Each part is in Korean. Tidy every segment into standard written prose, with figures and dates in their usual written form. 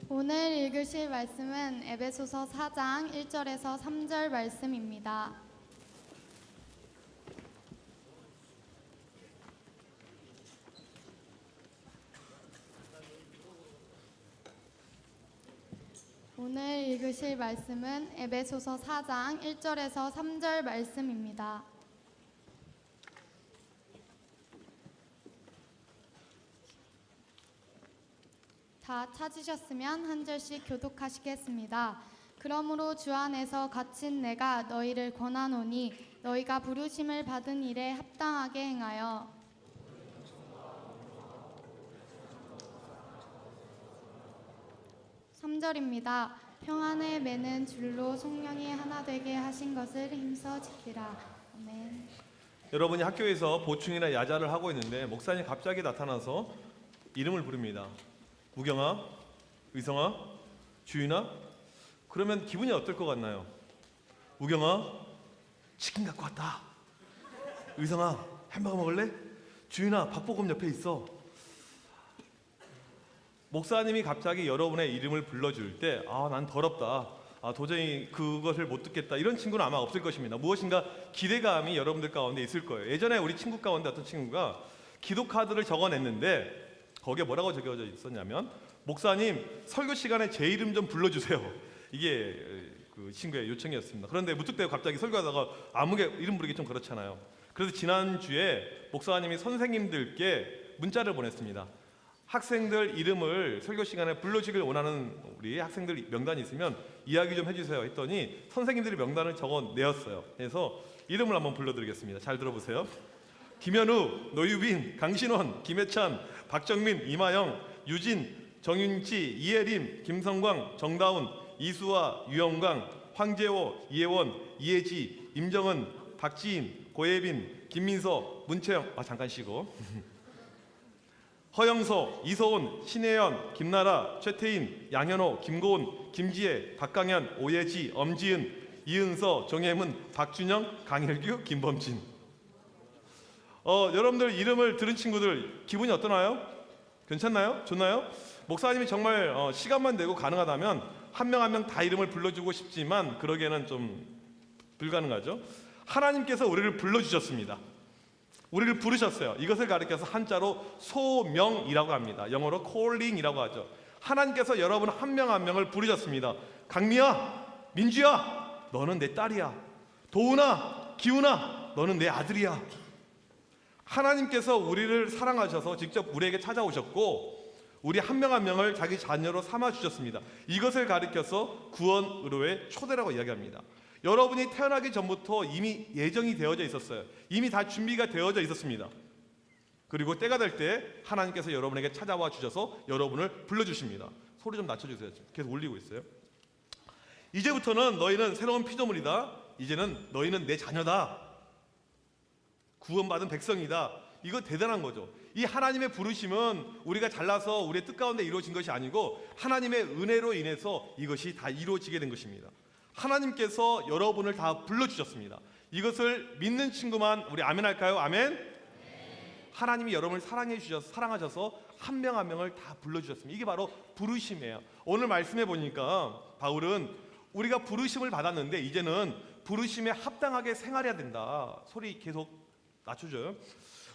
오늘 읽으실 말씀은 에베소서 4장 1절에서 3절 말씀입니다. 오늘 읽으실 말씀은 에베소서 4장 1절에서 3절 말씀입니다. 다 찾으셨으면 한 절씩 교독하시겠습니다. 그러므로 주 안에서 갇힌 내가 너희를 권하노니 너희가 부르심을 받은 일에 합당하게 행하여. 3절입니다. 평안에 매는 줄로 성령이 하나 되게 하신 것을 힘써 지키라. 아멘. 여러분이 학교에서 보충이나 야자를 하고 있는데 목사님이 갑자기 나타나서 이름을 부릅니다. 우경아, 의성아, 주윤아. 그러면 기분이 어떨 것 같나요? 우경아, 치킨 갖고 왔다. 의성아, 햄버거 먹을래? 주윤아, 박보검 옆에 있어. 목사님이 갑자기 여러분의 이름을 불러줄 때 난 더럽다, 도저히 그것을 못 듣겠다, 이런 친구는 아마 없을 것입니다. 무엇인가 기대감이 여러분들 가운데 있을 거예요. 예전에 우리 친구 가운데 어떤 친구가 기도 카드를 적어냈는데 거기에 뭐라고 적혀져 있었냐면, 목사님 설교 시간에 제 이름 좀 불러주세요. 이게 그 친구의 요청이었습니다. 그런데 무턱대고 갑자기 설교하다가 아무게 이름 부르기 좀 그렇잖아요. 그래서 지난주에 목사님이 선생님들께 문자를 보냈습니다. 학생들 이름을 설교 시간에 불러주길 원하는 우리 학생들 명단이 있으면 이야기 좀 해주세요 했더니 선생님들이 명단을 적어내었어요. 그래서 이름을 한번 불러드리겠습니다. 잘 들어보세요. 김현우, 노유빈, 강신원, 김혜찬, 박정민, 이마영, 유진, 정윤지, 이혜림, 김성광, 정다운, 이수아, 유영광, 황재호, 이혜원, 이혜지, 임정은, 박지인, 고예빈, 김민서, 문채영. 잠깐 쉬고. 허영서, 이서온, 신혜연, 김나라, 최태인, 양현호, 김고은, 김지혜, 박강현, 오예지, 엄지은, 이은서, 정혜문, 박준영, 강일규, 김범진. 여러분들 이름을 들은 친구들 기분이 어떠나요? 괜찮나요? 좋나요? 목사님이 정말 시간만 내고 가능하다면 한 명 한 명 다 이름을 불러주고 싶지만 그러기에는 좀 불가능하죠. 하나님께서 우리를 불러주셨습니다. 우리를 부르셨어요. 이것을 가리켜서 한자로 소명이라고 합니다. 영어로 calling이라고 하죠. 하나님께서 여러분 한 명 한 명을 부르셨습니다. 강미야, 민주야, 너는 내 딸이야. 도훈아, 기훈아, 너는 내 아들이야. 하나님께서 우리를 사랑하셔서 직접 우리에게 찾아오셨고 우리 한 명 한 명을 자기 자녀로 삼아주셨습니다. 이것을 가리켜서 구원 의로의 초대라고 이야기합니다. 여러분이 태어나기 전부터 이미 예정이 되어져 있었어요. 이미 다 준비가 되어져 있었습니다. 그리고 때가 될 때 하나님께서 여러분에게 찾아와 주셔서 여러분을 불러주십니다. 소리 좀 낮춰주세요. 계속 올리고 있어요. 이제부터는 너희는 새로운 피조물이다. 이제는 너희는 내 자녀다. 구원받은 백성이다. 이거 대단한 거죠. 이 하나님의 부르심은 우리가 잘나서 우리의 뜻 가운데 이루어진 것이 아니고 하나님의 은혜로 인해서 이것이 다 이루어지게 된 것입니다. 하나님께서 여러분을 다 불러주셨습니다. 이것을 믿는 친구만 우리 아멘 할까요? 아멘? 하나님이 여러분을 사랑하셔서 한 명 한 명을 다 불러주셨습니다. 이게 바로 부르심이에요. 오늘 말씀해 보니까 바울은 우리가 부르심을 받았는데 이제는 부르심에 합당하게 생활해야 된다. 소리 계속 낮춰줘요.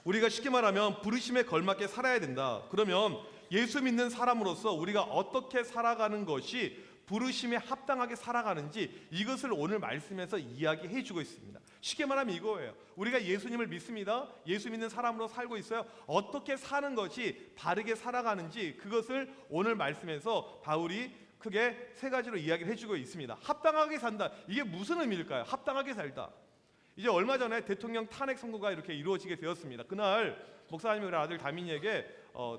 우리가 쉽게 말하면 부르심에 걸맞게 살아야 된다. 그러면 예수 믿는 사람으로서 우리가 어떻게 살아가는 것이 부르심에 합당하게 살아가는지 이것을 오늘 말씀에서 이야기해 주고 있습니다. 쉽게 말하면 이거예요. 우리가 예수님을 믿습니다. 예수 믿는 사람으로 살고 있어요. 어떻게 사는 것이 바르게 살아가는지 그것을 오늘 말씀에서 바울이 크게 세 가지로 이야기를 해주고 있습니다. 합당하게 산다. 이게 무슨 의미일까요? 합당하게 살다. 이제 얼마 전에 대통령 탄핵 선고가 이렇게 이루어지게 되었습니다. 그날 목사님이 우리 아들 다민이에게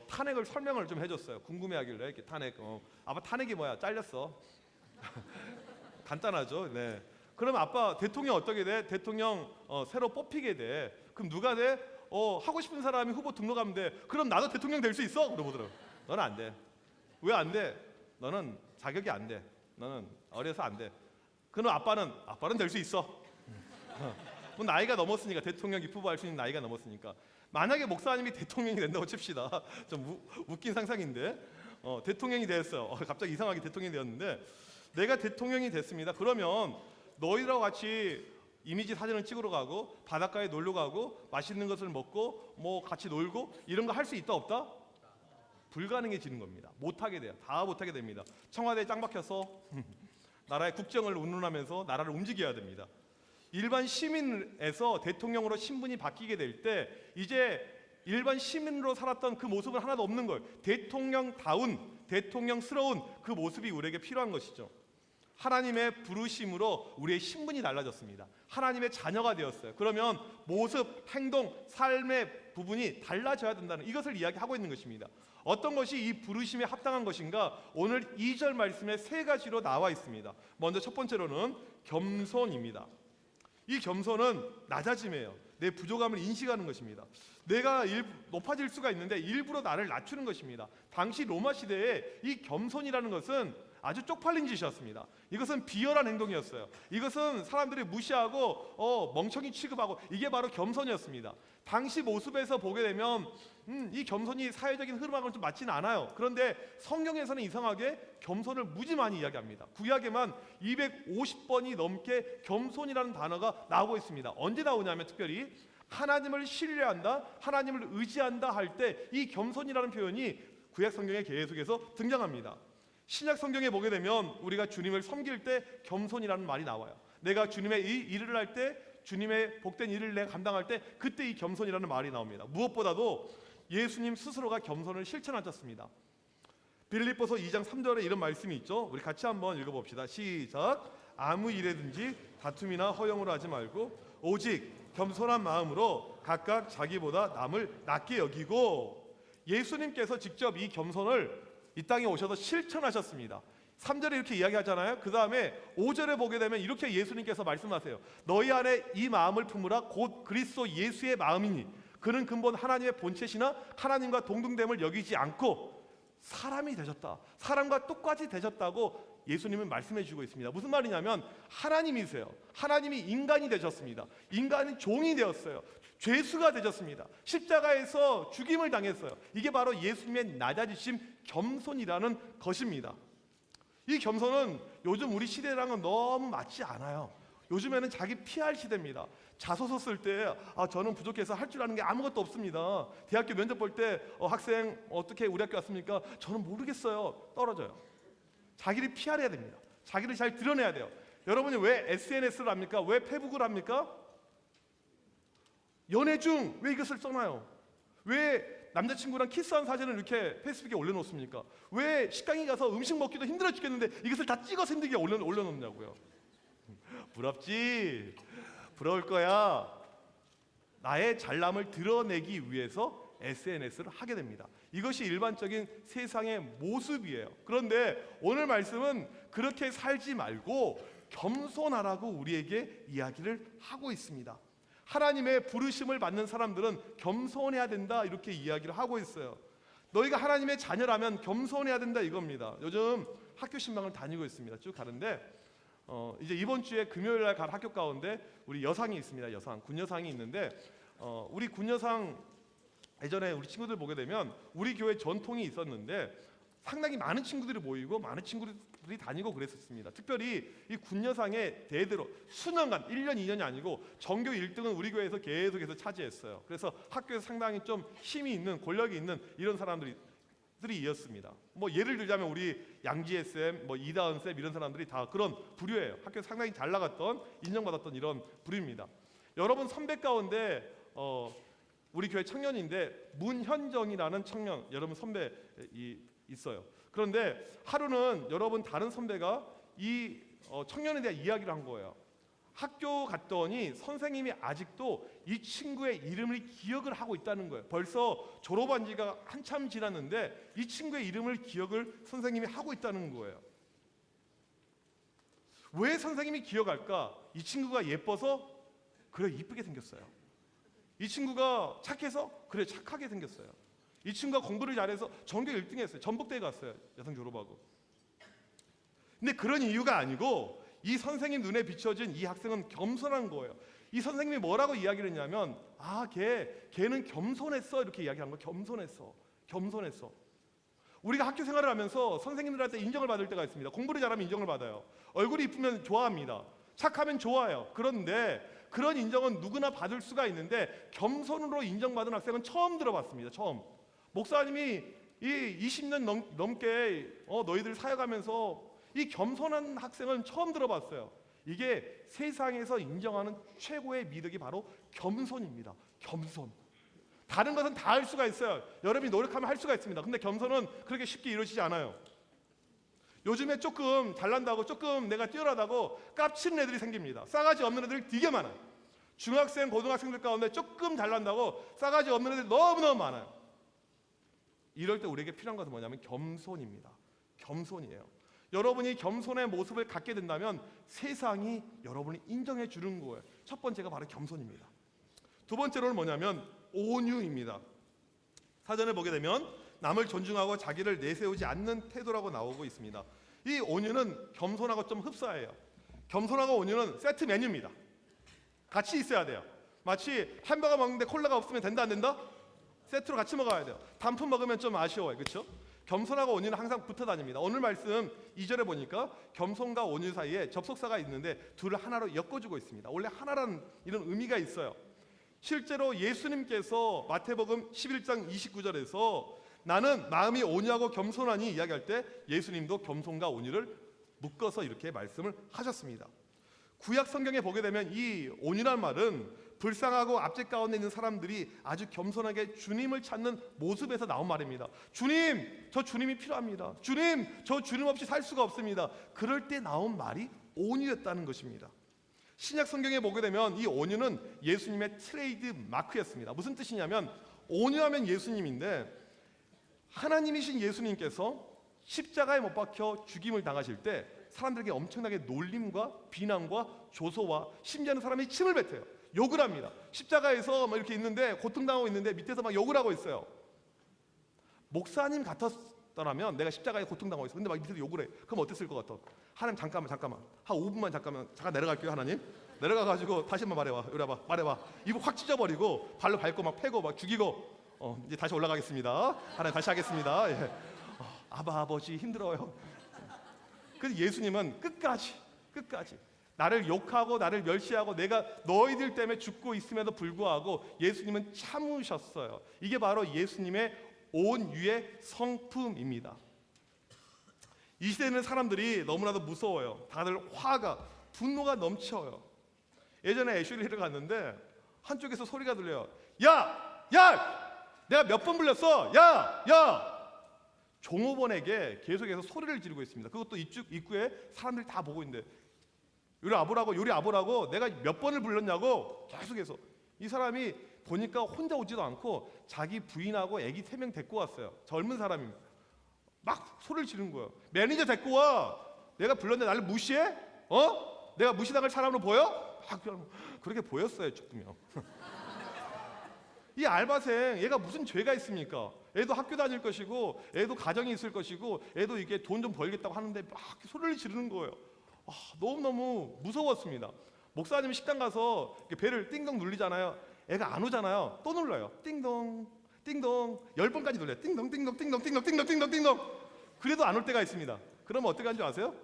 탄핵을 설명을 좀 해줬어요. 궁금해하길래 이렇게 탄핵. 아빠 탄핵이 뭐야? 잘렸어. 간단하죠. 네. 그럼 아빠 대통령 어떻게 돼? 대통령 새로 뽑히게 돼. 그럼 누가 돼? 하고 싶은 사람이 후보 등록하면 돼. 그럼 나도 대통령 될 수 있어? 그러더라고. 너는 안 돼. 왜 안 돼? 너는 자격이 안 돼. 너는 어려서 안 돼. 그럼 아빠는 될 수 있어. 뭐 나이가 넘었으니까 대통령 후보할 수 있는 나이가 넘었으니까 만약에 목사님이 대통령이 된다고 칩시다. 좀 웃긴 상상인데 대통령이 됐어요. 갑자기 이상하게 대통령이 되었는데 내가 대통령이 됐습니다. 그러면 너희들하고 같이 이미지 사진을 찍으러 가고 바닷가에 놀러 가고 맛있는 것을 먹고 뭐 같이 놀고 이런 거 할 수 있다 없다? 불가능해지는 겁니다. 못하게 돼요. 다 못하게 됩니다. 청와대에 짱 박혀서 나라의 국정을 운운하면서 나라를 움직여야 됩니다. 일반 시민에서 대통령으로 신분이 바뀌게 될 때 이제 일반 시민으로 살았던 그 모습은 하나도 없는 거예요. 대통령다운, 대통령스러운 그 모습이 우리에게 필요한 것이죠. 하나님의 부르심으로 우리의 신분이 달라졌습니다. 하나님의 자녀가 되었어요. 그러면 모습, 행동, 삶의 부분이 달라져야 된다는 이것을 이야기하고 있는 것입니다. 어떤 것이 이 부르심에 합당한 것인가? 오늘 2절 말씀에 세 가지로 나와 있습니다. 먼저 첫 번째로는 겸손입니다. 이 겸손은 낮아짐이에요. 내 부족함을 인식하는 것입니다. 내가 높아질 수가 있는데 일부러 나를 낮추는 것입니다. 당시 로마 시대에 이 겸손이라는 것은 아주 쪽팔린 짓이었습니다. 이것은 비열한 행동이었어요. 이것은 사람들이 무시하고 멍청이 취급하고 이게 바로 겸손이었습니다. 당시 모습에서 보게 되면 이 겸손이 사회적인 흐름하고는 좀 맞지는 않아요. 그런데 성경에서는 이상하게 겸손을 무지 많이 이야기합니다. 구약에만 250번이 넘게 겸손이라는 단어가 나오고 있습니다. 언제 나오냐면 특별히 하나님을 신뢰한다, 하나님을 의지한다 할 때 이 겸손이라는 표현이 구약 성경의 계속해서 등장합니다. 신약 성경에 보게 되면 우리가 주님을 섬길 때 겸손이라는 말이 나와요. 내가 주님의 이 일을 할 때, 주님의 복된 일을 내가 감당할 때 그때 이 겸손이라는 말이 나옵니다. 무엇보다도 예수님 스스로가 겸손을 실천하셨습니다. 빌립보서 2장 3절에 이런 말씀이 있죠. 우리 같이 한번 읽어봅시다. 시작. 아무 일에든지 다툼이나 허영으로 하지 말고 오직 겸손한 마음으로 각각 자기보다 남을 낮게 여기고, 예수님께서 직접 이 겸손을 이 땅에 오셔서 실천하셨습니다. 3절에 이렇게 이야기하잖아요. 그 다음에 5절에 보게 되면 이렇게 예수님께서 말씀하세요. 너희 안에 이 마음을 품으라 곧 그리스도 예수의 마음이니 그는 근본 하나님의 본체시나 하나님과 동등됨을 여기지 않고 사람이 되셨다. 사람과 똑같이 되셨다고 예수님은 말씀해 주고 있습니다. 무슨 말이냐면 하나님이세요. 하나님이 인간이 되셨습니다. 인간이 종이 되었어요. 죄수가 되셨습니다. 십자가에서 죽임을 당했어요. 이게 바로 예수님의 낮아지심, 겸손이라는 것입니다. 이 겸손은 요즘 우리 시대랑은 너무 맞지 않아요. 요즘에는 자기 피할 시대입니다. 자소서 쓸 때 저는 부족해서 할 줄 아는 게 아무것도 없습니다. 대학교 면접 볼 때 학생 어떻게 우리 학교 왔습니까? 저는 모르겠어요. 떨어져요. 자기를 피하려야 됩니다. 자기를 잘 드러내야 돼요. 여러분이 왜 SNS를 합니까? 왜 페북을 합니까? 연애 중 왜 이것을 써놔요? 왜 남자친구랑 키스한 사진을 이렇게 페이스북에 올려놓습니까? 왜 식당에 가서 음식 먹기도 힘들어 죽겠는데 이것을 다 찍어서 힘들게 올려놓냐고요? 부럽지? 부러울 거야. 나의 잘남을 드러내기 위해서 SNS를 하게 됩니다. 이것이 일반적인 세상의 모습이에요. 그런데 오늘 말씀은 그렇게 살지 말고 겸손하라고 우리에게 이야기를 하고 있습니다. 하나님의 부르심을 받는 사람들은 겸손해야 된다 이렇게 이야기를 하고 있어요. 너희가 하나님의 자녀라면 겸손해야 된다 이겁니다. 요즘 학교 신방을 다니고 있습니다. 쭉 가는데 이제 이번 주에 금요일 날 갈 학교 가운데 우리 여상이 있습니다. 여상, 군여상이 있는데 우리 군여상 예전에 우리 친구들 보게 되면 우리 교회 전통이 있었는데 상당히 많은 친구들이 모이고 많은 친구들이 다니고 그랬었습니다. 특별히 이 군여상의 대대로 수년간 1년 2년이 아니고 전교 1등은 우리 교회에서 계속해서 차지했어요. 그래서 학교에서 상당히 좀 힘이 있는 권력이 있는 이런 사람들이 이었습니다. 뭐 예를 들자면 우리 양지혜 쌤, 뭐 이다은 쌤 이런 사람들이 다 그런 부류예요. 학교에서 상당히 잘 나갔던 인정받았던 이런 부류입니다. 여러분 선배 가운데 우리 교회 청년인데 문현정이라는 청년 여러분 선배 있어요. 그런데 하루는 여러분 다른 선배가 이 청년에 대한 이야기를 한 거예요. 학교 갔더니 선생님이 아직도 이 친구의 이름을 기억을 하고 있다는 거예요. 벌써 졸업한 지가 한참 지났는데 이 친구의 이름을 기억을 선생님이 하고 있다는 거예요. 왜 선생님이 기억할까? 이 친구가 예뻐서? 그래 이쁘게 생겼어요. 이 친구가 착해서? 그래 착하게 생겼어요. 이 친구가 공부를 잘해서 전교 1등 했어요. 전북대에 갔어요. 여성 졸업하고. 근데 그런 이유가 아니고 이 선생님 눈에 비춰진 이 학생은 겸손한 거예요. 이 선생님이 뭐라고 이야기를 했냐면 걔는 겸손했어 이렇게 이야기한 거예요. 겸손했어. 우리가 학교 생활을 하면서 선생님들한테 인정을 받을 때가 있습니다. 공부를 잘하면 인정을 받아요. 얼굴이 이쁘면 좋아합니다. 착하면 좋아요. 그런데 그런 인정은 누구나 받을 수가 있는데 겸손으로 인정받은 학생은 처음 들어봤습니다. 처음. 목사님이 이 20년 넘게 너희들 사역하면서 이 겸손한 학생은 처음 들어봤어요. 이게 세상에서 인정하는 최고의 미덕이 바로 겸손입니다. 겸손. 다른 것은 다 할 수가 있어요. 여러분이 노력하면 할 수가 있습니다. 근데 겸손은 그렇게 쉽게 이루어지지 않아요. 요즘에 조금 잘난다고, 조금 내가 뛰어나다고 깝치는 애들이 생깁니다. 싸가지 없는 애들이 되게 많아요. 중학생, 고등학생들 가운데 조금 잘난다고 싸가지 없는 애들이 너무너무 많아요. 이럴 때 우리에게 필요한 것은 뭐냐면 겸손입니다. 겸손이에요. 여러분이 겸손의 모습을 갖게 된다면 세상이 여러분을 인정해 주는 거예요. 첫 번째가 바로 겸손입니다. 두 번째로는 뭐냐면 온유입니다. 사전에 보게 되면 남을 존중하고 자기를 내세우지 않는 태도라고 나오고 있습니다. 이 온유는 겸손하고 좀 흡사해요. 겸손하고 온유는 세트 메뉴입니다. 같이 있어야 돼요. 마치 햄버거 먹는데 콜라가 없으면 된다 안 된다? 세트로 같이 먹어야 돼요. 단품 먹으면 좀 아쉬워요. 그렇죠? 겸손하고 온유는 항상 붙어 다닙니다. 오늘 말씀 2절에 보니까 겸손과 온유 사이에 접속사가 있는데 둘을 하나로 엮어주고 있습니다. 원래 하나라는 이런 의미가 있어요. 실제로 예수님께서 마태복음 11장 29절에서 나는 마음이 온유하고 겸손하니 이야기할 때 예수님도 겸손과 온유를 묶어서 이렇게 말씀을 하셨습니다. 구약 성경에 보게 되면 이 온유란 말은 불쌍하고 압제 가운데 있는 사람들이 아주 겸손하게 주님을 찾는 모습에서 나온 말입니다. 주님, 저 주님이 필요합니다. 주님, 저 주님 없이 살 수가 없습니다. 그럴 때 나온 말이 온유였다는 것입니다. 신약 성경에 보게 되면 이 온유는 예수님의 트레이드 마크였습니다. 무슨 뜻이냐면 온유하면 예수님인데 하나님이신 예수님께서 십자가에 못 박혀 죽임을 당하실 때 사람들에게 엄청나게 놀림과 비난과 조소와 심지어는 사람이 침을 뱉어요. 욕을 합니다. 십자가에서 막 이렇게 있는데 고통당하고 있는데 밑에서 막 욕을 하고 있어요. 목사님 같았더라면 내가 십자가에 고통당하고 있어. 근데 막 밑에서 욕을 해. 그럼 어땠을 것 같아? 하나님 잠깐 한 5분만 잠깐 내려갈게요. 하나님 내려가가지고 다시 한번 말해봐. 이리 와봐. 말해봐. 이거 확 찢어버리고 발로 밟고 막 패고 막 죽이고 이제 다시 올라가겠습니다. 하나님 다시 하겠습니다. 예. 아버지 힘들어요. 그래서 예수님은 끝까지 나를 욕하고 나를 멸시하고 내가 너희들 때문에 죽고 있음에도 불구하고 예수님은 참으셨어요. 이게 바로 예수님의 온유의 성품입니다. 이 시대에는 사람들이 너무나도 무서워요. 다들 분노가 넘쳐요. 예전에 애슐리를 갔는데 한쪽에서 소리가 들려요. 야! 내가 몇 번 불렀어? 야! 종업원에게 계속해서 소리를 지르고 있습니다. 그것도 입구에 사람들이 다 보고 있는데 요리 아보라고 내가 몇 번을 불렀냐고 계속해서. 이 사람이 보니까 혼자 오지도 않고 자기 부인하고 아기 3명 데리고 왔어요. 젊은 사람입니다. 막 소리를 지르는 거예요. 매니저 데리고 와. 내가 불렀는데 나를 무시해? 내가 무시당할 사람으로 보여? 그렇게 보였어요. 조금요. 이 알바생 얘가 무슨 죄가 있습니까? 애도 학교 다닐 것이고 애도 가정이 있을 것이고 애도 이게 돈 좀 벌겠다고 하는데 막 소리를 지르는 거예요. 너무너무 무서웠습니다. 목사님이 식당 가서 배를 띵동 눌리잖아요. 애가 안 오잖아요. 또 눌러요. 띵동 10번까지 눌러요. 띵동 그래도 안 올 때가 있습니다. 그러면 어떻게 하는 줄 아세요?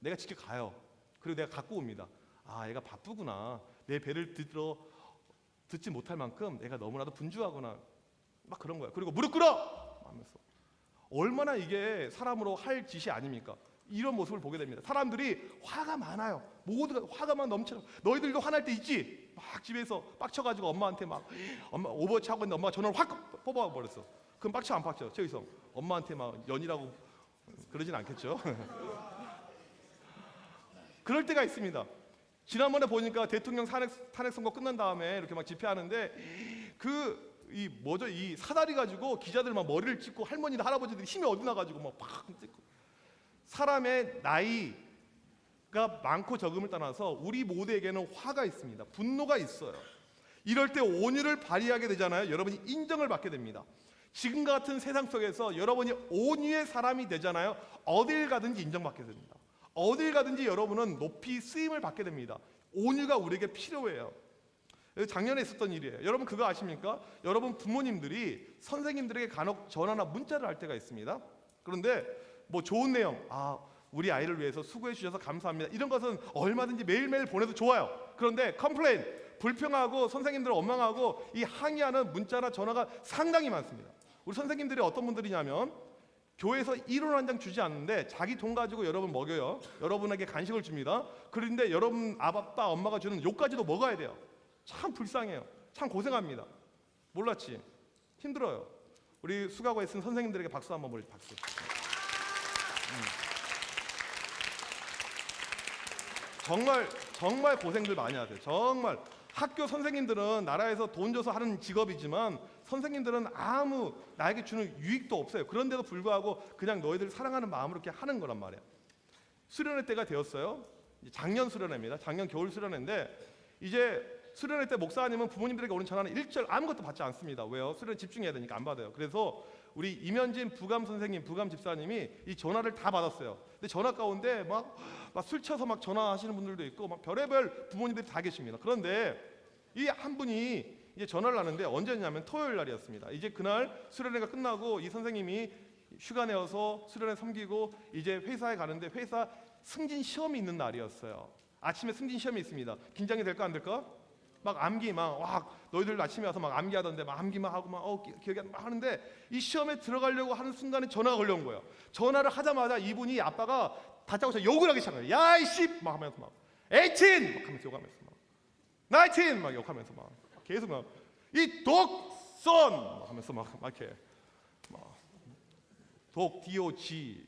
내가 직접 가요. 그리고 내가 갖고 옵니다. 애가 바쁘구나. 내 배를 듣지 못할 만큼 애가 너무나도 분주하구나. 막 그런 거야. 그리고 무릎 꿇어! 하면서. 얼마나 이게 사람으로 할 짓이 아닙니까? 이런 모습을 보게 됩니다. 사람들이 화가 많아요. 모두가 화가 막 넘쳐. 너희들도 화날 때 있지? 막 집에서 빡쳐가지고 엄마한테 엄마 오버워치 하고 있는데 엄마가 전화를 확 뽑아버렸어. 그럼 빡쳐 안 빡쳐? 저기서 엄마한테 막 연이라고 그러진 않겠죠? 그럴 때가 있습니다. 지난번에 보니까 대통령 탄핵 선거 끝난 다음에 이렇게 막 집회하는데 이 사다리 가지고 기자들 막 머리를 찍고 할머니나 할아버지들이 힘이 어디 나가지고 막 찍고. 사람의 나이가 많고 적음을 떠나서 우리 모두에게는 화가 있습니다. 분노가 있어요. 이럴 때 온유를 발휘하게 되잖아요. 여러분이 인정을 받게 됩니다. 지금과 같은 세상 속에서 여러분이 온유의 사람이 되잖아요. 어딜 가든지 인정받게 됩니다. 어딜 가든지 여러분은 높이 쓰임을 받게 됩니다. 온유가 우리에게 필요해요. 작년에 있었던 일이에요. 여러분 그거 아십니까? 여러분 부모님들이 선생님들에게 간혹 전화나 문자를 할 때가 있습니다. 그런데 뭐 좋은 내용, 우리 아이를 위해서 수고해 주셔서 감사합니다, 이런 것은 얼마든지 매일매일 보내도 좋아요. 그런데 컴플레인, 불평하고 선생님들을 원망하고 이 항의하는 문자나 전화가 상당히 많습니다. 우리 선생님들이 어떤 분들이냐면 교회에서 1원 한 장 주지 않는데 자기 돈 가지고 여러분 먹여요. 여러분에게 간식을 줍니다. 그런데 여러분 아빠 엄마가 주는 욕까지도 먹어야 돼요. 참 불쌍해요. 참 고생합니다. 몰랐지? 힘들어요. 우리 수고하고 애쓴 선생님들에게 박수 한번 보내주세요. 박수. 정말 고생들 많이 하세요. 정말 학교 선생님들은 나라에서 돈 줘서 하는 직업이지만 선생님들은 아무 나에게 주는 유익도 없어요. 그런데도 불구하고 그냥 너희들 사랑하는 마음으로 이렇게 하는 거란 말이에요. 수련회 때가 되었어요. 작년 수련회입니다. 작년 겨울 수련회인데 이제 수련회 때 목사님은 부모님들에게 오는 전화는 1절 아무것도 받지 않습니다. 왜요? 수련회 집중해야 되니까 안 받아요. 그래서 우리 임현진 부감 선생님, 부감 집사님이 이 전화를 다 받았어요. 근데 전화 가운데 막 술 쳐서 막 전화하시는 분들도 있고 막 별의별 부모님들이 다 계십니다. 그런데 이 한 분이 이제 전화를 하는데 언제냐면 토요일 날이었습니다. 이제 그날 수련회가 끝나고 이 선생님이 휴가 내어서 수련회 섬기고 이제 회사에 가는데 회사 승진 시험이 있는 날이었어요. 아침에 승진 시험이 있습니다. 긴장이 될까 안 될까? 막 암기 너희들 아침에 와서 막 암기하던데 막 암기만 하고 막 기억이 막 하는데 이 시험에 들어가려고 하는 순간에 전화가 걸려온 거예요. 전화를 하자마자 이분이 아빠가 다짜고짜 욕을 하기 시작해요. 야 이씨 막 하면서 막 18 막 하면서 욕하면서 막 19 막 욕하면서 막 계속 막 이 독선 막 하면서 막 이렇게 독 DOG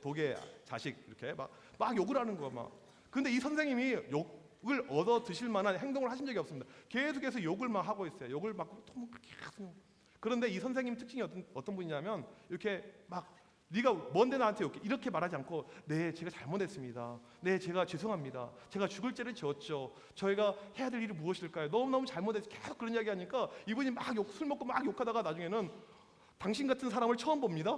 독의 자식 이렇게 막 욕을 하는 거야 막. 근데 이 선생님이 욕을 얻어 드실 만한 행동을 하신 적이 없습니다. 계속해서 욕을 막 하고 있어요. 욕을 막 계속. 그런데 이 선생님 특징이 어떤 분이냐면 이렇게 막 네가 뭔데 나한테 이렇게 말하지 않고 네 제가 잘못했습니다. 네 제가 죄송합니다. 제가 죽을 죄를 지었죠. 저희가 해야 될 일이 무엇일까요? 너무너무 잘못해서 계속 그런 이야기 하니까 이분이 막 술 먹고 막 욕하다가 나중에는 당신 같은 사람을 처음 봅니다.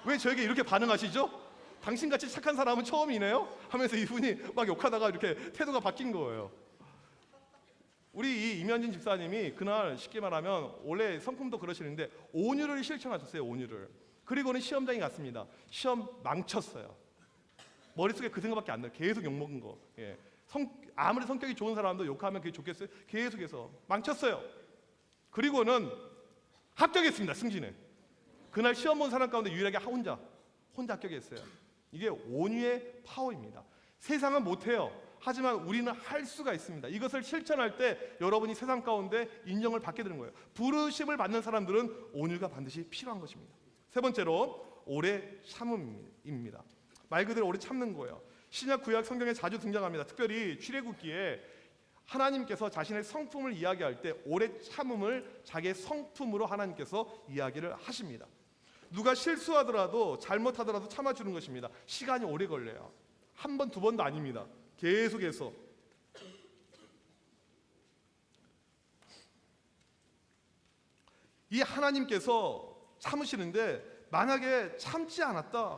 왜 저에게 이렇게 반응하시죠? 당신같이 착한 사람은 처음이네요? 하면서 이분이 막 욕하다가 이렇게 태도가 바뀐 거예요. 우리 이 임현진 집사님이 그날 쉽게 말하면 원래 성품도 그러시는데 온유를 실천하셨어요. 온유를. 그리고는 시험장에 갔습니다. 시험 망쳤어요. 머릿속에 그 생각밖에 안 나요. 계속 욕먹은 거. 예. 아무리 성격이 좋은 사람도 욕하면 그게 좋겠어요? 계속해서 망쳤어요. 그리고는 합격했습니다. 승진에. 그날 시험 본 사람 가운데 유일하게 혼자 합격했어요. 이게 온유의 파워입니다. 세상은 못해요. 하지만 우리는 할 수가 있습니다. 이것을 실천할 때 여러분이 세상 가운데 인정을 받게 되는 거예요. 부르심을 받는 사람들은 온유가 반드시 필요한 것입니다. 세 번째로 오래 참음입니다. 말 그대로 오래 참는 거예요. 신약 구약 성경에 자주 등장합니다. 특별히 출애굽기에 하나님께서 자신의 성품을 이야기할 때 오래 참음을 자기의 성품으로 하나님께서 이야기를 하십니다. 누가 실수하더라도 잘못하더라도 참아주는 것입니다. 시간이 오래 걸려요. 한 번, 두 번도 아닙니다. 계속해서. 이 하나님께서 참으시는데 만약에 참지 않았다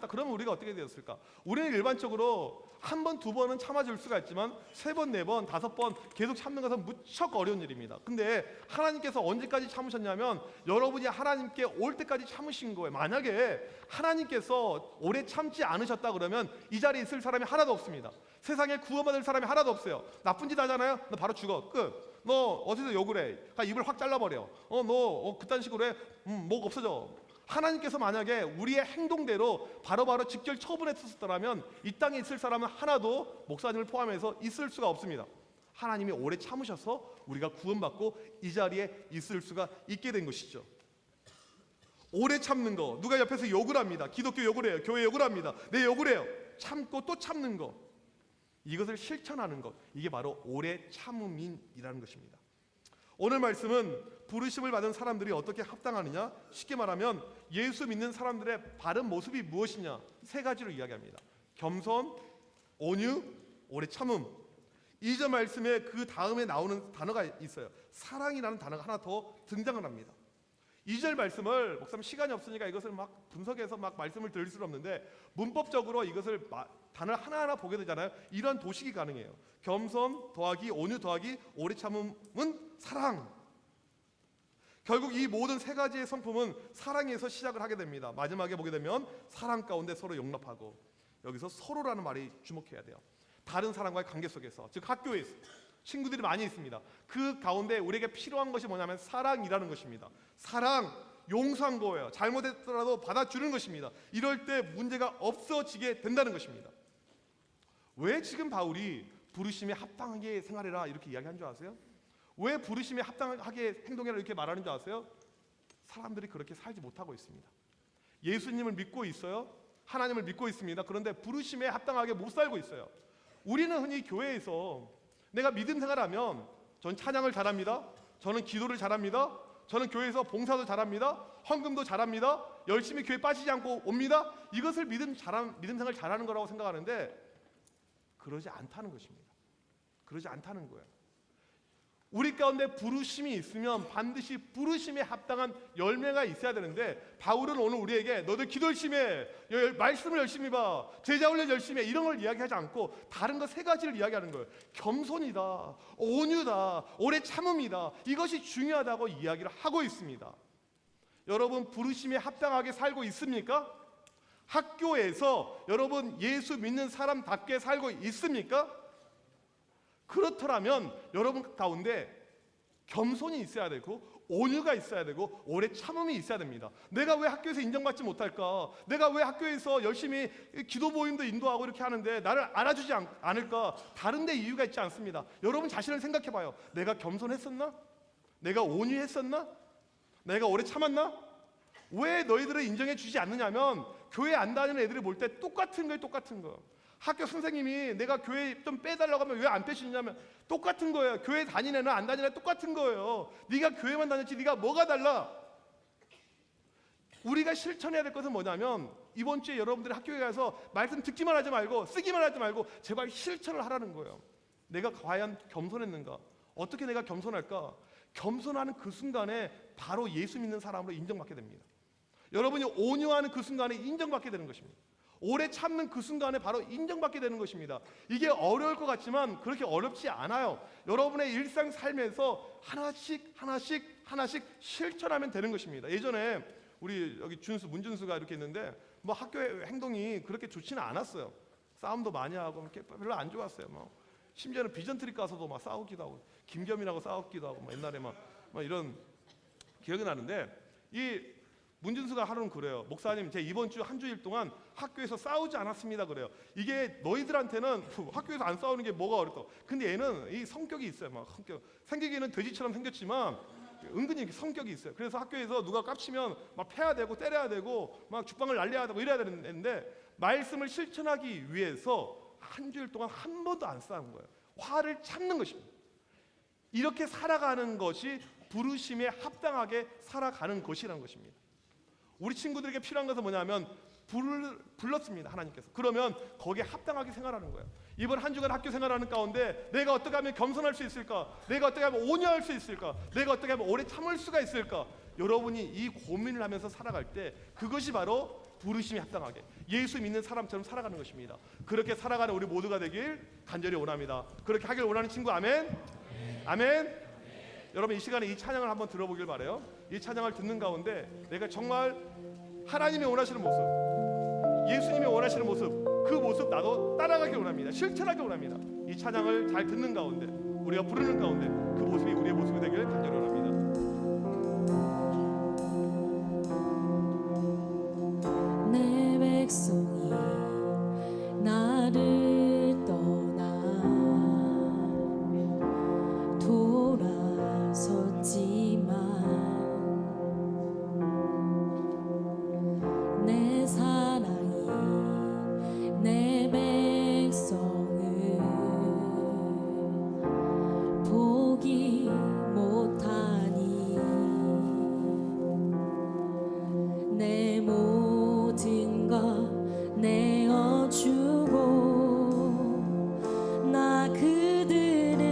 그러면 우리가 어떻게 되었을까? 우리는 일반적으로 한 번, 두 번은 참아줄 수가 있지만 세 번, 네 번, 다섯 번 계속 참는 것은 무척 어려운 일입니다. 근데 하나님께서 언제까지 참으셨냐면 여러분이 하나님께 올 때까지 참으신 거예요. 만약에 하나님께서 오래 참지 않으셨다 그러면 이 자리에 있을 사람이 하나도 없습니다. 세상에 구원받을 사람이 하나도 없어요. 나쁜 짓 하잖아요? 너 바로 죽어. 끝. 너 어디서 욕을 해? 입을 확 잘라버려. 너 그딴 식으로 해? 목 없어져. 하나님께서 만약에 우리의 행동대로 바로바로 직결 처분했었더라면 이 땅에 있을 사람은 하나도 목사님을 포함해서 있을 수가 없습니다. 하나님이 오래 참으셔서 우리가 구원받고 이 자리에 있을 수가 있게 된 것이죠. 오래 참는 거. 누가 옆에서 욕을 합니다. 기독교 욕을 해요. 교회 욕을 합니다. 내 욕을 해요. 참고 또 참는 거. 이것을 실천하는 것. 이게 바로 오래 참음이라는 것입니다. 오늘 말씀은 부르심을 받은 사람들이 어떻게 합당하느냐? 쉽게 말하면 예수 믿는 사람들의 바른 모습이 무엇이냐? 세 가지로 이야기합니다. 겸손, 온유, 오래 참음. 2절 말씀에 그 다음에 나오는 단어가 있어요. 사랑이라는 단어가 하나 더 등장을 합니다. 2절 말씀을 목사님 시간이 없으니까 이것을 막 분석해서 막 말씀을 드릴 수는 없는데 문법적으로 이것을 단어를 하나하나 보게 되잖아요. 이런 도식이 가능해요. 겸손 더하기 온유 더하기 오래 참음은 사랑. 결국 이 모든 세 가지의 성품은 사랑에서 시작을 하게 됩니다. 마지막에 보게 되면 사랑 가운데 서로 용납하고, 여기서 서로라는 말이 주목해야 돼요. 다른 사람과의 관계 속에서, 즉 학교에서 친구들이 많이 있습니다. 그 가운데 우리에게 필요한 것이 뭐냐면 사랑이라는 것입니다. 사랑, 용서한 거예요. 잘못했더라도 받아주는 것입니다. 이럴 때 문제가 없어지게 된다는 것입니다. 왜 지금 바울이 부르심에 합당하게 생활해라 이렇게 이야기한 줄 아세요? 왜 부르심에 합당하게 행동해라 이렇게 말하는 줄 아세요? 사람들이 그렇게 살지 못하고 있습니다. 예수님을 믿고 있어요. 하나님을 믿고 있습니다. 그런데 부르심에 합당하게 못 살고 있어요. 우리는 흔히 교회에서 내가 믿음 생활하면 전 찬양을 잘합니다. 저는 기도를 잘합니다. 저는 교회에서 봉사도 잘합니다. 헌금도 잘합니다. 열심히 교회 빠지지 않고 옵니다. 이것을 믿음 생활 잘하는 거라고 생각하는데 그러지 않다는 것입니다. 그러지 않다는 거예요. 우리 가운데 부르심이 있으면 반드시 부르심에 합당한 열매가 있어야 되는데, 바울은 오늘 우리에게 너들 기도 열심히 해, 말씀을 열심히 봐, 제자 훈련 열심히 해, 이런 걸 이야기하지 않고 다른 거 세 가지를 이야기하는 거예요. 겸손이다, 온유다, 오래 참음이다. 이것이 중요하다고 이야기를 하고 있습니다. 여러분 부르심에 합당하게 살고 있습니까? 학교에서 여러분 예수 믿는 사람답게 살고 있습니까? 그렇더라면 여러분 가운데 겸손이 있어야 되고 온유가 있어야 되고 오래 참음이 있어야 됩니다. 내가 왜 학교에서 인정받지 못할까? 내가 왜 학교에서 열심히 기도 모임도 인도하고 이렇게 하는데 나를 알아주지 않을까? 다른 데 이유가 있지 않습니다. 여러분 자신을 생각해 봐요. 내가 겸손했었나? 내가 온유했었나? 내가 오래 참았나? 왜 너희들을 인정해 주지 않느냐면 교회 안 다니는 애들이 볼 때 똑같은 거예요. 똑같은 거. 학교 선생님이 내가 교회 좀 빼달라고 하면 왜 안 빼주냐면 똑같은 거예요. 교회 다니는 애는 안 다니는 애 똑같은 거예요. 네가 교회만 다녔지 네가 뭐가 달라? 우리가 실천해야 될 것은 뭐냐면 이번 주에 여러분들이 학교에 가서 말씀 듣기만 하지 말고 쓰기만 하지 말고 제발 실천을 하라는 거예요. 내가 과연 겸손했는가? 어떻게 내가 겸손할까? 겸손하는 그 순간에 바로 예수 믿는 사람으로 인정받게 됩니다. 여러분이 온유하는 그 순간에 인정받게 되는 것입니다. 오래 참는 그 순간에 바로 인정받게 되는 것입니다. 이게 어려울 것 같지만 그렇게 어렵지 않아요. 여러분의 일상 삶에서 하나씩 실천하면 되는 것입니다. 예전에 우리 여기 문준수가 이렇게 있는데 뭐 학교의 행동이 그렇게 좋지는 않았어요. 싸움도 많이 하고 별로 안 좋았어요. 뭐 심지어는 비전 트립 가서도 막 싸우기도 하고 김겸이라고 싸웠기도 하고 옛날에 막 이런 기억이 나는데, 이 문준수가 하루는 그래요. 목사님, 제 이번 주 한 주일 동안 학교에서 싸우지 않았습니다. 그래요. 이게 너희들한테는 학교에서 안 싸우는 게 뭐가 어렵다. 근데 얘는 이 성격이 있어요. 막 성격 생기기는 돼지처럼 생겼지만 은근히 성격이 있어요. 그래서 학교에서 누가 깝치면 막 패야 되고 때려야 되고 막 죽방을 날려야 되고 이래야 되는데, 말씀을 실천하기 위해서 한 주일 동안 한 번도 안 싸운 거예요. 화를 참는 것입니다. 이렇게 살아가는 것이 부르심에 합당하게 살아가는 것이라는 것입니다. 우리 친구들에게 필요한 것은 뭐냐면 불렀습니다. 하나님께서. 그러면 거기에 합당하게 생활하는 거예요. 이번 한 주간 학교 생활하는 가운데 내가 어떻게 하면 겸손할 수 있을까? 내가 어떻게 하면 온유할 수 있을까? 내가 어떻게 하면 오래 참을 수가 있을까? 여러분이 이 고민을 하면서 살아갈 때 그것이 바로 부르심에 합당하게 예수 믿는 사람처럼 살아가는 것입니다. 그렇게 살아가는 우리 모두가 되길 간절히 원합니다. 그렇게 하길 원하는 친구 아멘? 아멘? 여러분 이 시간에 이 찬양을 한번 들어보길 바라요. 이 찬양을 듣는 가운데 내가 정말 하나님이 원하시는 모습, 예수님이 원하시는 모습, 그 모습 나도 따라가길 원합니다. 실천하길 원합니다. 이 찬양을 잘 듣는 가운데 우리가 부르는 가운데 그 모습이 우리의 모습이 되길 간절히 원합니다. 내 백성이 나를 떠나 돌아섰지만 내 사랑이 내 백성을 보기 못하니 내 모든 것 내어주고 나 그들을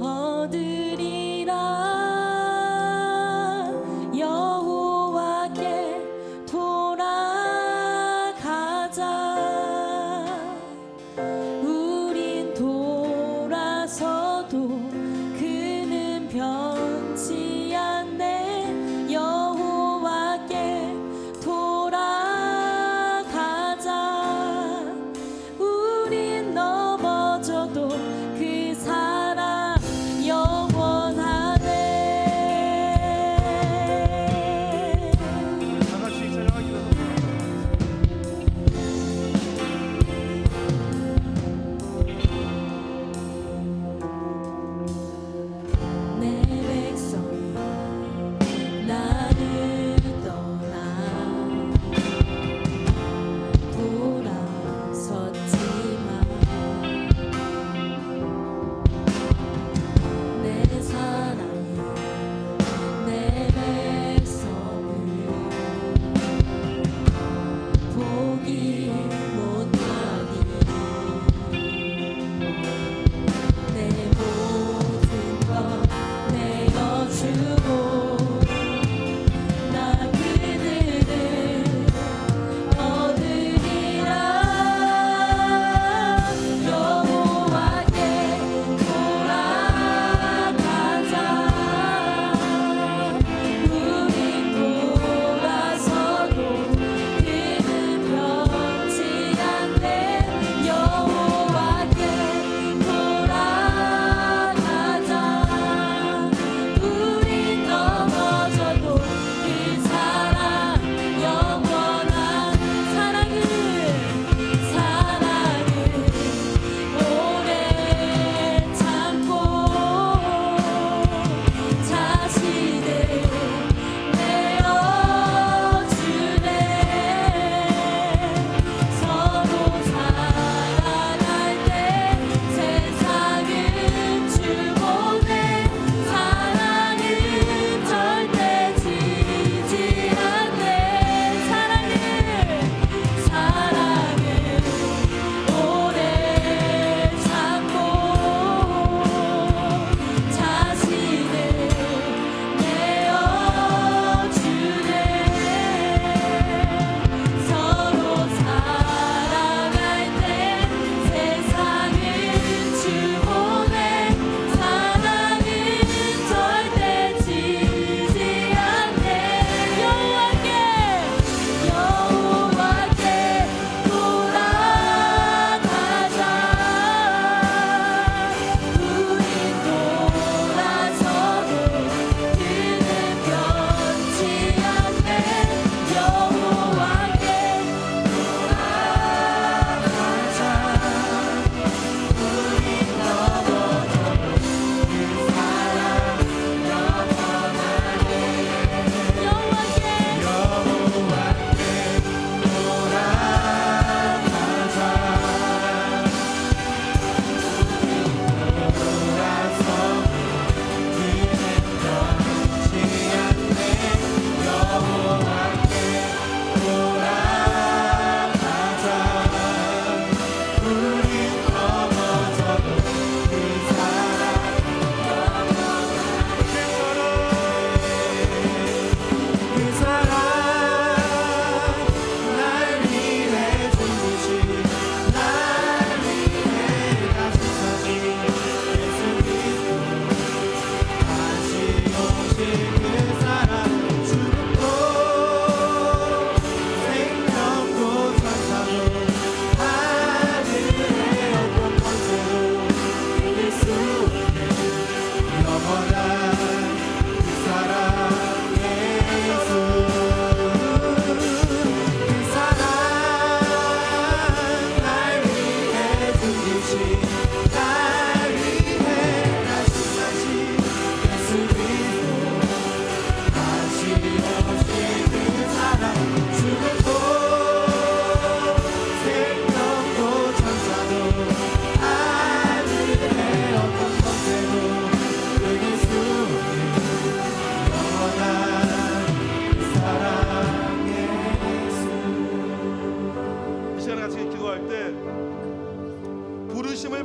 얻으리라. 여호와께 돌아가자. 우린 돌아서도 그는 변치 않아.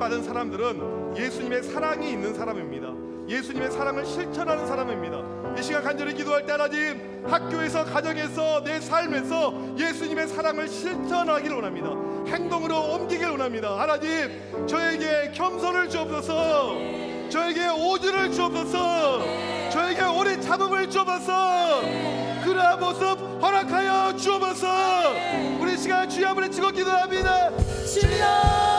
받은 사람들은 예수님의 사랑이 있는 사람입니다. 예수님의 사랑을 실천하는 사람입니다. 이 시간 간절히 기도할 때 하나님, 학교에서, 가정에서, 내 삶에서 예수님의 사랑을 실천하기를 원합니다. 행동으로 옮기길 원합니다. 하나님, 저에게 겸손을 주옵소서, 저에게 오주를 주옵소서, 저에게 오래 참음을 주옵소서, 그러한 모습 허락하여 주옵소서. 우리 시간 주여 한번 외치고 기도합니다. 주여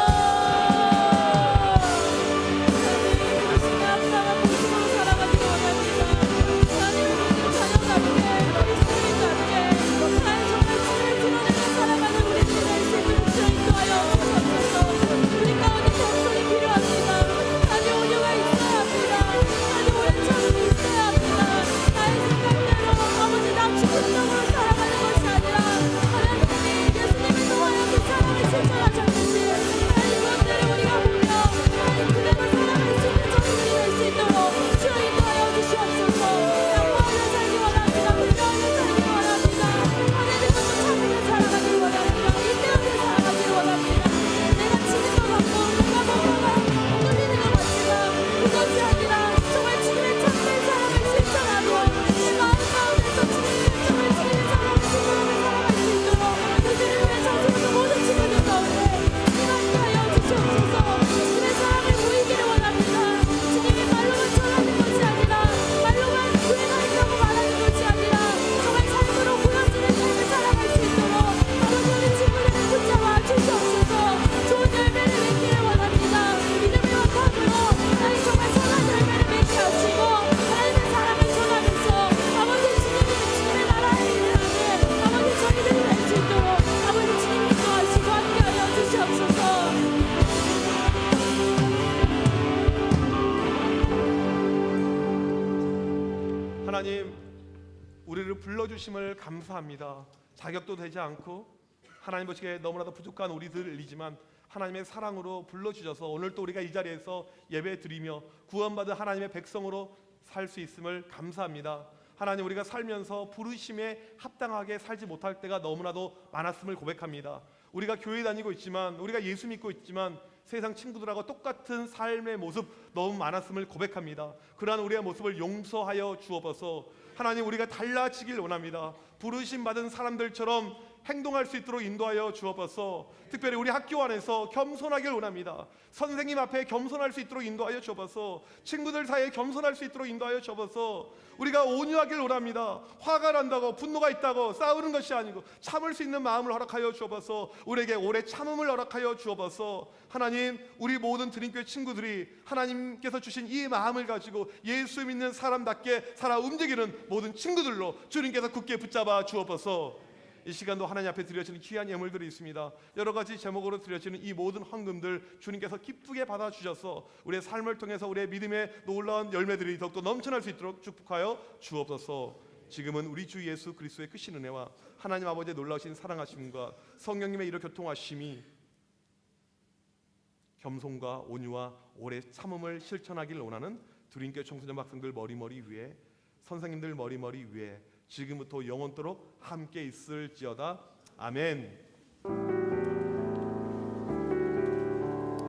하나님, 우리를 불러주심을 감사합니다. 자격도 되지 않고 하나님 보시기에 너무나도 부족한 우리들이지만 하나님의 사랑으로 불러주셔서 오늘 또 우리가 이 자리에서 예배 드리며 구원받은 하나님의 백성으로 살 수 있음을 감사합니다. 하나님, 우리가 살면서 부르심에 합당하게 살지 못할 때가 너무나도 많았음을 고백합니다. 우리가 교회 다니고 있지만, 우리가 예수 믿고 있지만 세상 친구들하고 똑같은 삶의 모습 너무 많았음을 고백합니다. 그러한 우리의 모습을 용서하여 주옵소서. 하나님, 우리가 달라지길 원합니다. 부르심 받은 사람들처럼 행동할 수 있도록 인도하여 주옵소서. 특별히 우리 학교 안에서 겸손하길 원합니다. 선생님 앞에 겸손할 수 있도록 인도하여 주옵소서. 친구들 사이에 겸손할 수 있도록 인도하여 주옵소서. 우리가 온유하길 원합니다. 화가 난다고, 분노가 있다고 싸우는 것이 아니고 참을 수 있는 마음을 허락하여 주옵소서. 우리에게 오래 참음을 허락하여 주옵소서. 하나님, 우리 모든 드림교회 친구들이 하나님께서 주신 이 마음을 가지고 예수 믿는 사람답게 살아 움직이는 모든 친구들로 주님께서 굳게 붙잡아 주옵소서. 이 시간도 하나님 앞에 드려지는 귀한 예물들이 있습니다. 여러 가지 제목으로 드려지는 이 모든 헌금들 주님께서 기쁘게 받아주셔서 우리의 삶을 통해서 우리의 믿음의 놀라운 열매들이 더욱더 넘쳐날 수 있도록 축복하여 주옵소서. 지금은 우리 주 예수 그리스도의 크신 은혜와 하나님 아버지의 놀라우신 사랑하심과 성령님의 이로 교통하심이 겸손과 온유와 오래 참음을 실천하기를 원하는 두린교회 청소년 학생들 머리머리 위에, 선생님들 머리머리 위에 지금부터 영원토록 함께 있을지어다. 아멘.